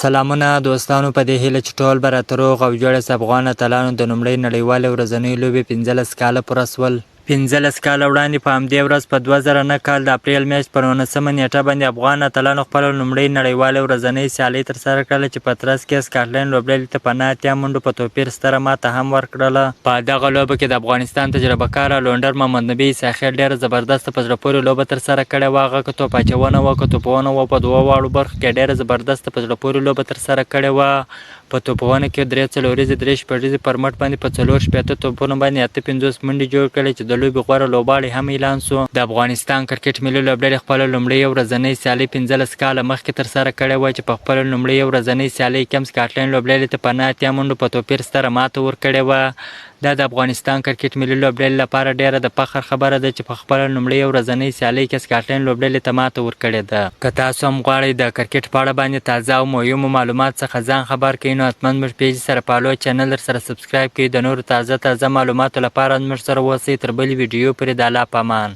سلامونه دوستانو، په دې هیله چې ټول به راته روغ او جوړ یاست. افغان اتلانو د لومړۍ نړیوالې ورځنۍ لوبې 15 کاله پوره شول. 15 کاله وړاندې په همدې ورځ په 2009 کال د اپریل میاشت په 19مه نیټه باندې افغان اتلانو خپله لومړۍ نړیوالې ورځنۍ سیالۍ ترسره کړله چې په ترڅ کې سکاټلند لوبډلې ته په 9 اتیا منډو په توپیر ستره ماته هم ورکړله. په دغه لوبه کې د افغانستان تجربه کار لونډر محمد نبي ساخر ډېره زبردسته په زړه پورې لوبه ترسره کړې وه. هغه که توپ اچونه وه که توپونه وه، په دوه واړو برخو کې ډېره زبردسته په زړه پورې لوبه ترسره کړې وه. په توپونه کې 3 څلوریزې 3 شپږیزې پر مټ باندې په 4 شپېته توپونو باندې 58 منډې جوړ کړې چې د لوبې غوره لوبغاړی هم اعلان شو. د افغانستان کرکټ ملي لوبډلې خپله لومړۍ ورځنۍ سیالۍ 15 کاله مخکې ترسره کړې وه چې په خپله لومړۍ ورځنۍ سیالۍ کې هم سکاټلند لوبډلې ته په 9 اتیا منډو په توپیر ستره ماته ورکړې وه. دا د افغانستان کرکټ ملي لوبډلې لپاره ډېره د فخر خبره ده چې په خپله لومړۍ ورځنۍ سیالۍ کې سکاټلند لوبډلې ته ماته ورکړې ده. که تاسو هم غواړئ د کرکټ په اړه باندې تازه او مهمو معلومات څخه ځان خبر کړئ، نو حتما زموږ پیج سره فالو، چینل سره سبسکرایب کړئ. د نورو تازه معلوماتو لپاره زموږ سره اوسئ. تر بلې ویډیو پورې د الله په امان.